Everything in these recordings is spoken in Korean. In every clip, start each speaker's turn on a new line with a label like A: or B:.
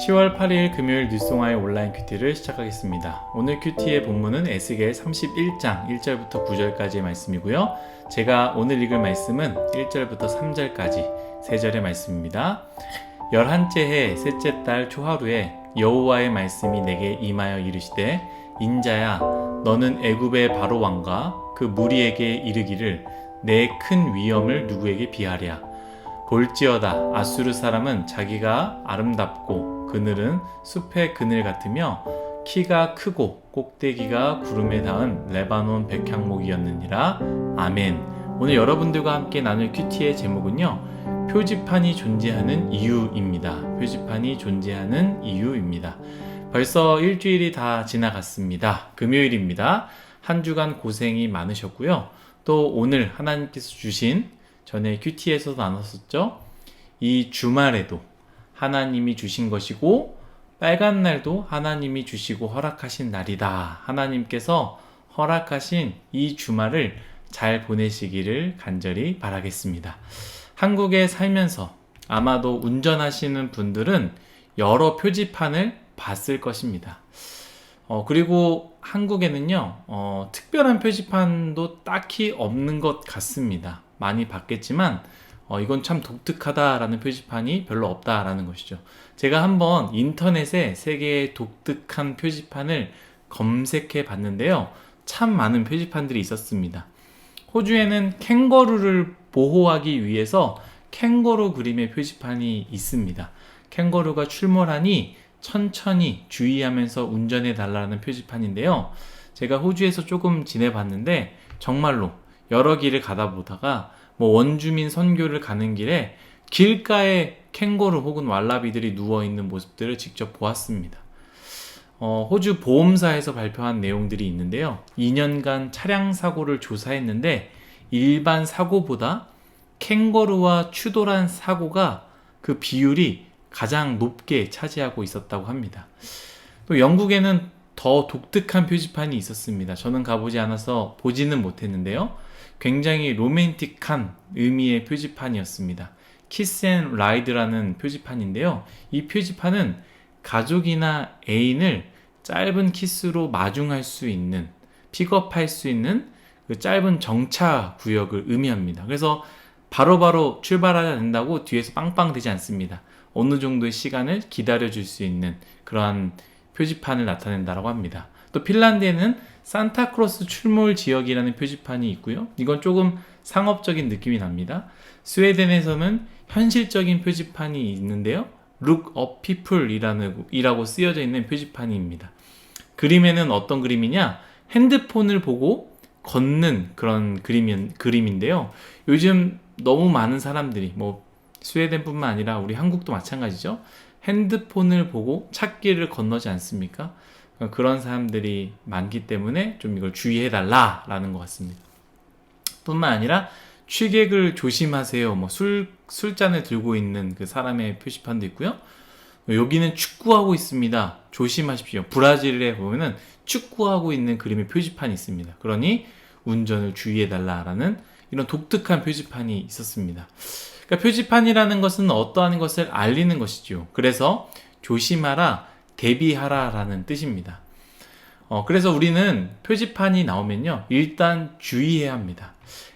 A: 10월 8일 금요일 뉴송아의 온라인 큐티를 시작하겠습니다. 오늘 큐티의 본문은 에스겔 31장 1절부터 9절까지의 말씀이고요. 제가 오늘 읽을 말씀은 1절부터 3절까지 3절의 말씀입니다. 11째 해 셋째 달 초하루에 여호와의 말씀이 내게 임하여 이르시되 인자야 너는 애굽의 바로 왕과 그 무리에게 이르기를 내 큰 위엄을 누구에게 비하랴. 볼지어다 아수르 사람은 자기가 아름답고 그늘은 숲의 그늘 같으며 키가 크고 꼭대기가 구름에 닿은 레바논 백향목이었느니라. 아멘. 오늘 여러분들과 함께 나눌 큐티의 제목은요, 표지판이 존재하는 이유입니다. 표지판이 존재하는 이유입니다. 벌써 일주일이 다 지나갔습니다. 금요일입니다. 한 주간 고생이 많으셨고요. 또 오늘 하나님께서 주신, 전에 큐티에서도 나눴었죠, 이 주말에도 하나님이 주신 것이고 빨간 날도 하나님이 주시고 허락하신 날이다. 하나님께서 허락하신 이 주말을 잘 보내시기를 간절히 바라겠습니다. 한국에 살면서 아마도 운전하시는 분들은 여러 표지판을 봤을 것입니다. 그리고 한국에는요, 특별한 표지판도 딱히 없는 것 같습니다. 많이 봤겠지만 이건 참 독특하다라는 표지판이 별로 없다라는 것이죠. 제가 한번 인터넷에 세계의 독특한 표지판을 검색해 봤는데요, 참 많은 표지판들이 있었습니다. 호주에는 캥거루를 보호하기 위해서 캥거루 그림의 표지판이 있습니다. 캥거루가 출몰하니 천천히 주의하면서 운전해 달라는 표지판인데요, 제가 호주에서 조금 지내봤는데 정말로 여러 길을 가다 보다가 원주민 선교를 가는 길에 길가에 캥거루 혹은 왈라비들이 누워있는 모습들을 직접 보았습니다. 호주 보험사에서 발표한 내용들이 있는데요, 2년간 차량 사고를 조사했는데 일반 사고보다 캥거루와 추돌한 사고가 그 비율이 가장 높게 차지하고 있었다고 합니다. 또 영국에는 더 독특한 표지판이 있었습니다. 저는 가보지 않아서 보지는 못했는데요, 굉장히 로맨틱한 의미의 표지판이었습니다. 키스 앤 라이드라는 표지판인데요, 이 표지판은 가족이나 애인을 짧은 키스로 마중할 수 있는, 픽업할 수 있는 그 짧은 정차 구역을 의미합니다. 그래서 바로바로 출발해야 된다고 뒤에서 빵빵 되지 않습니다. 어느 정도의 시간을 기다려줄 수 있는 그러한 표지판을 나타낸다고 합니다. 또 핀란드에는 산타크로스 출몰 지역이라는 표지판이 있고요, 이건 조금 상업적인 느낌이 납니다. 스웨덴에서는 현실적인 표지판이 있는데요, Look up people 이라고 쓰여져 있는 표지판입니다. 그림에는 어떤 그림이냐, 핸드폰을 보고 걷는 그런 그림인데요, 요즘 너무 많은 사람들이, 스웨덴뿐만 아니라 우리 한국도 마찬가지죠, 핸드폰을 보고 찾길을 건너지 않습니까? 그런 사람들이 많기 때문에 좀 이걸 주의해달라라는 것 같습니다. 뿐만 아니라 취객을 조심하세요, 술잔을 들고 있는 그 사람의 표지판도 있고요, 여기는 축구하고 있습니다, 조심하십시오. 브라질에 보면은 축구하고 있는 그림의 표지판이 있습니다. 그러니 운전을 주의해달라라는 이런 독특한 표지판이 있었습니다. 그러니까 표지판이라는 것은 어떠한 것을 알리는 것이죠. 그래서 조심하라, 대비하라 라는 뜻입니다. 그래서 우리는 표지판이 나오면요, 일단 주의해야 합니다.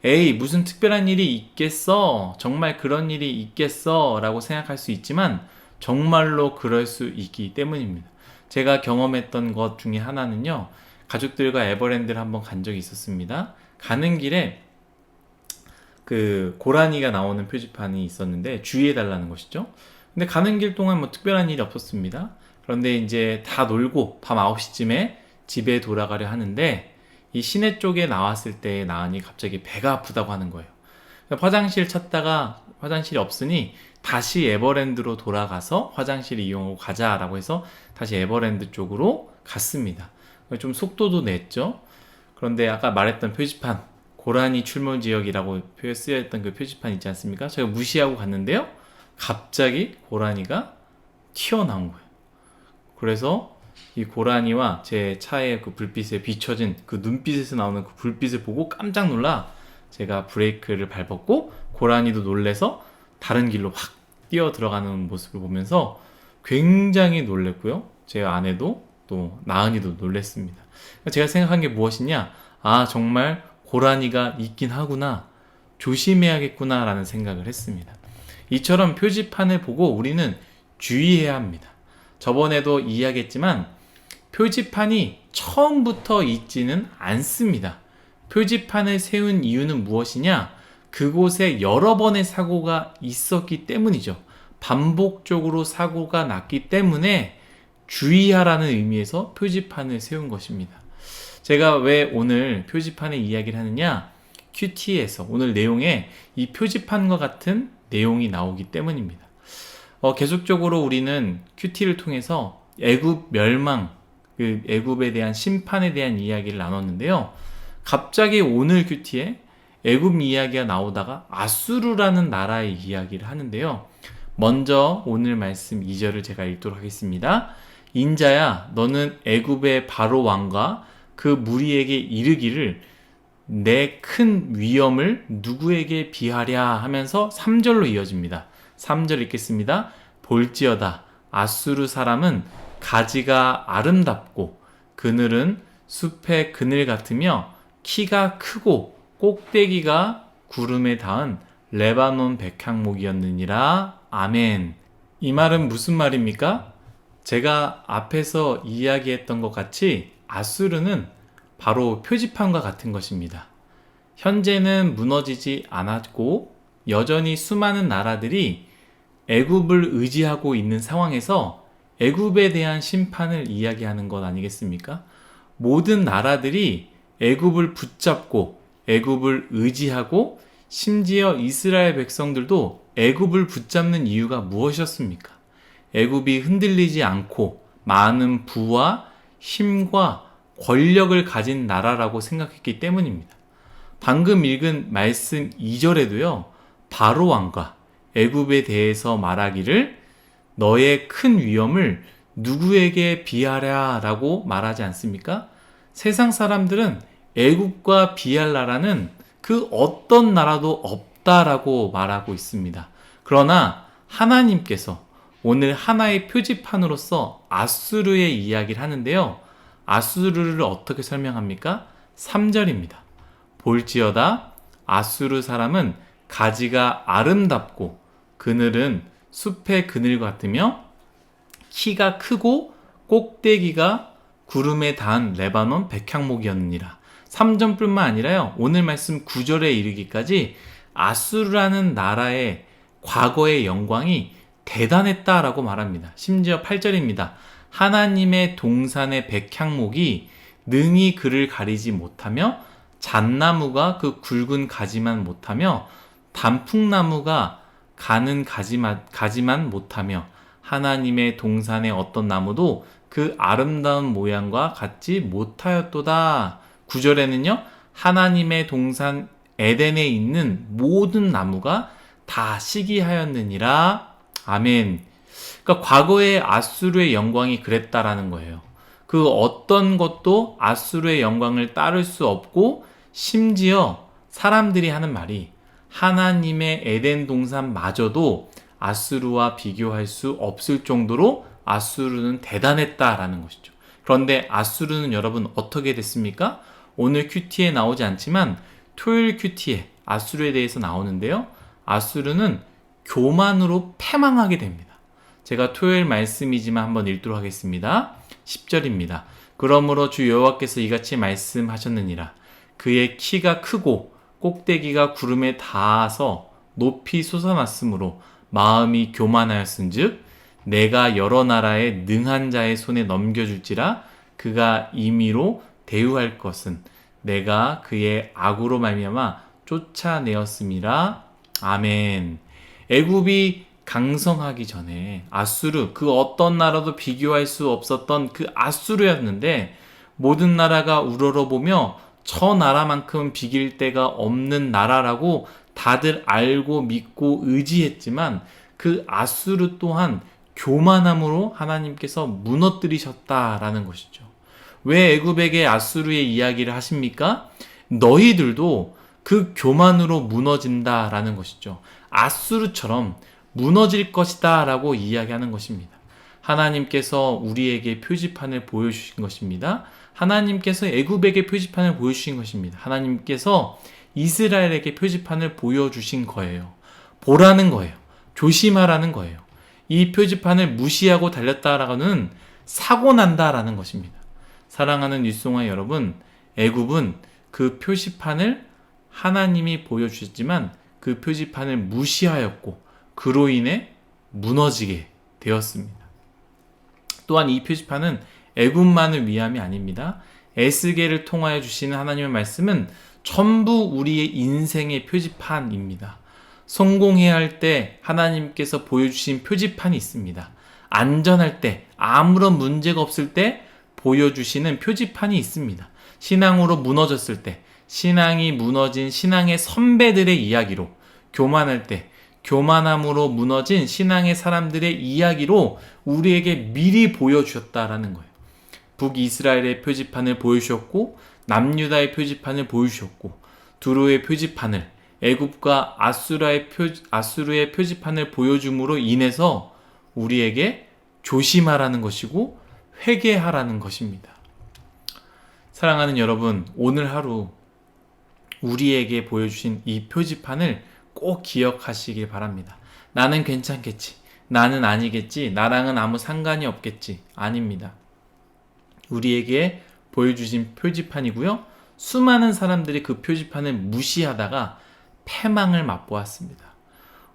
A: 에이, 무슨 특별한 일이 있겠어? 정말 그런 일이 있겠어? 라고 생각할 수 있지만 정말로 그럴 수 있기 때문입니다. 제가 경험했던 것 중에 하나는요, 가족들과 에버랜드를 한번 간 적이 있었습니다. 가는 길에 그 고라니가 나오는 표지판이 있었는데 주의해달라는 것이죠. 근데 가는 길 동안 특별한 일이 없었습니다. 그런데 이제 다 놀고 밤 9시쯤에 집에 돌아가려 하는데 이 시내 쪽에 나왔을 때 나은이 갑자기 배가 아프다고 하는 거예요. 화장실 찾다가 화장실이 없으니 다시 에버랜드로 돌아가서 화장실을 이용하고 가자라고 해서 다시 에버랜드 쪽으로 갔습니다. 좀 속도도 냈죠. 그런데 아까 말했던 표지판, 고라니 출몰 지역이라고 쓰여있던 그 표지판 있지 않습니까? 제가 무시하고 갔는데요, 갑자기 고라니가 튀어나온 거예요. 그래서 이 고라니와 제 차의 그 불빛에 비춰진 그 눈빛에서 나오는 그 불빛을 보고 깜짝 놀라 제가 브레이크를 밟았고, 고라니도 놀래서 다른 길로 확 뛰어 들어가는 모습을 보면서 굉장히 놀랬고요. 제 아내도 또 나은이도 놀랬습니다. 제가 생각한 게 무엇이냐? 아, 정말 고라니가 있긴 하구나. 조심해야겠구나 라는 생각을 했습니다. 이처럼 표지판을 보고 우리는 주의해야 합니다. 저번에도 이야기했지만 표지판이 처음부터 있지는 않습니다. 표지판을 세운 이유는 무엇이냐? 그곳에 여러 번의 사고가 있었기 때문이죠. 반복적으로 사고가 났기 때문에 주의하라는 의미에서 표지판을 세운 것입니다. 제가 왜 오늘 표지판의 이야기를 하느냐? 큐티에서 오늘 내용에 이 표지판과 같은 내용이 나오기 때문입니다. 계속적으로 우리는 큐티를 통해서 애굽 멸망, 그 애굽에 대한 심판에 대한 이야기를 나눴는데요. 갑자기 오늘 큐티에 애굽 이야기가 나오다가 아수르라는 나라의 이야기를 하는데요. 먼저 오늘 말씀 2절을 제가 읽도록 하겠습니다. 인자야, 너는 애굽의 바로 왕과 그 무리에게 이르기를 내 큰 위엄을 누구에게 비하랴 하면서 3절로 이어집니다. 3절 읽겠습니다. 볼지어다 아수르 사람은 가지가 아름답고 그늘은 숲의 그늘 같으며 키가 크고 꼭대기가 구름에 닿은 레바논 백향목이었느니라. 아멘. 이 말은 무슨 말입니까? 제가 앞에서 이야기했던 것 같이 아수르는 바로 표지판과 같은 것입니다. 현재는 무너지지 않았고 여전히 수많은 나라들이 애굽을 의지하고 있는 상황에서 애굽에 대한 심판을 이야기하는 것 아니겠습니까? 모든 나라들이 애굽을 붙잡고 애굽을 의지하고 심지어 이스라엘 백성들도 애굽을 붙잡는 이유가 무엇이었습니까? 애굽이 흔들리지 않고 많은 부와 힘과 권력을 가진 나라라고 생각했기 때문입니다. 방금 읽은 말씀 2절에도요. 바로 왕과 애굽에 대해서 말하기를 너의 큰 위엄을 누구에게 비하랴 라고 말하지 않습니까? 세상 사람들은 애굽과 비할 나라는 그 어떤 나라도 없다라고 말하고 있습니다. 그러나 하나님께서 오늘 하나의 표지판으로서 아수르의 이야기를 하는데요. 아수르를 어떻게 설명합니까? 3절입니다. 볼지어다 아수르 사람은 가지가 아름답고 그늘은 숲의 그늘 같으며 키가 크고 꼭대기가 구름에 닿은 레바논 백향목이었느니라. 3절뿐만 아니라요. 오늘 말씀 9절에 이르기까지 아수르라는 나라의 과거의 영광이 대단했다라고 말합니다. 심지어 8절입니다. 하나님의 동산의 백향목이 능히 그를 가리지 못하며 잣나무가 그 굵은 가지만 못하며 단풍나무가 가는 가지만 못하며 하나님의 동산의 어떤 나무도 그 아름다운 모양과 같지 못하였도다. 9절에는요. 하나님의 동산 에덴에 있는 모든 나무가 다 시기하였느니라. 아멘. 그러니까 과거의 아수르의 영광이 그랬다라는 거예요. 그 어떤 것도 아수르의 영광을 따를 수 없고 심지어 사람들이 하는 말이 하나님의 에덴 동산마저도 아수르와 비교할 수 없을 정도로 아수르는 대단했다라는 것이죠. 그런데 아수르는 여러분 어떻게 됐습니까? 오늘 큐티에 나오지 않지만 토요일 큐티에 아수르에 대해서 나오는데요. 아수르는 교만으로 패망하게 됩니다. 제가 토요일 말씀이지만 한번 읽도록 하겠습니다. 10절입니다. 그러므로 주 여호와께서 이같이 말씀하셨느니라. 그의 키가 크고 꼭대기가 구름에 닿아서 높이 솟아났으므로 마음이 교만하였은즉 내가 여러 나라의 능한 자의 손에 넘겨줄지라. 그가 임의로 대우할 것은 내가 그의 악으로 말미암아 쫓아내었음이라. 아멘. 애굽이 강성하기 전에 아수르, 그 어떤 나라도 비교할 수 없었던 그 아수르였는데 모든 나라가 우러러보며 저 나라만큼 비길 데가 없는 나라라고 다들 알고 믿고 의지했지만 그 아수르 또한 교만함으로 하나님께서 무너뜨리셨다라는 것이죠. 왜 애굽에게 아수르의 이야기를 하십니까? 너희들도 그 교만으로 무너진다라는 것이죠. 아수르처럼 무너질 것이다 라고 이야기하는 것입니다. 하나님께서 우리에게 표지판을 보여주신 것입니다. 하나님께서 애굽에게 표지판을 보여주신 것입니다. 하나님께서 이스라엘에게 표지판을 보여주신 거예요. 보라는 거예요. 조심하라는 거예요. 이 표지판을 무시하고 달렸다라고는 사고 난다라는 것입니다. 사랑하는 뉴스송아 여러분, 애굽은 그 표지판을 하나님이 보여주셨지만 그 표지판을 무시하였고 그로 인해 무너지게 되었습니다. 또한 이 표지판은 애굽만을 위함이 아닙니다. 에스겔을 통하여 주시는 하나님의 말씀은 전부 우리의 인생의 표지판입니다. 성공해야 할 때 하나님께서 보여주신 표지판이 있습니다. 안전할 때, 아무런 문제가 없을 때 보여주시는 표지판이 있습니다. 신앙으로 무너졌을 때, 신앙이 무너진 신앙의 선배들의 이야기로, 교만할 때, 교만함으로 무너진 신앙의 사람들의 이야기로 우리에게 미리 보여주셨다라는 거예요. 북이스라엘의 표지판을 보여주셨고, 남유다의 표지판을 보여주셨고, 두로의 표지판을, 애굽과 아수르의 표지판을 보여줌으로 인해서 우리에게 조심하라는 것이고 회개하라는 것입니다. 사랑하는 여러분, 오늘 하루 우리에게 보여주신 이 표지판을 꼭 기억하시길 바랍니다. 나는 괜찮겠지, 나는 아니겠지, 나랑은 아무 상관이 없겠지. 아닙니다. 우리에게 보여주신 표지판이고요. 수많은 사람들이 그 표지판을 무시하다가 패망을 맛보았습니다.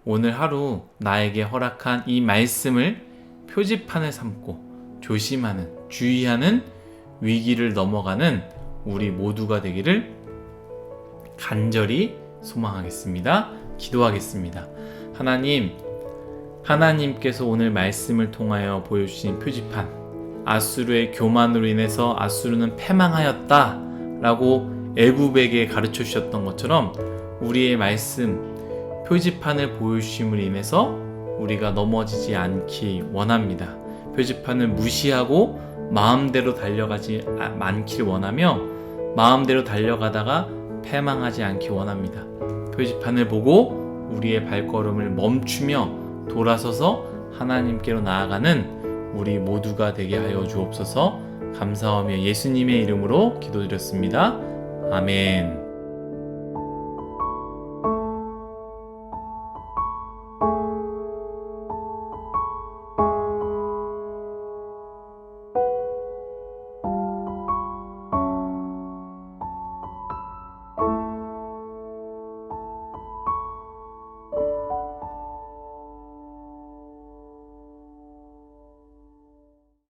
A: 오늘 하루 나에게 허락한 이 말씀을 표지판을 삼고 조심하는, 주의하는, 위기를 넘어가는 우리 모두가 되기를 간절히 소망하겠습니다. 기도하겠습니다. 하나님께서 오늘 말씀을 통하여 보여주신 표지판, 아수르의 교만으로 인해서 아수르는 패망하였다 라고 애굽에게 가르쳐 주셨던 것처럼 우리의 말씀, 표지판을 보여주심으로 인해서 우리가 넘어지지 않기 원합니다. 표지판을 무시하고 마음대로 달려가지 않기를 원하며 마음대로 달려가다가 패망하지 않기 원합니다. 표지판을 보고 우리의 발걸음을 멈추며 돌아서서 하나님께로 나아가는 우리 모두가 되게 하여 주옵소서. 감사하며 예수님의 이름으로 기도드렸습니다. 아멘.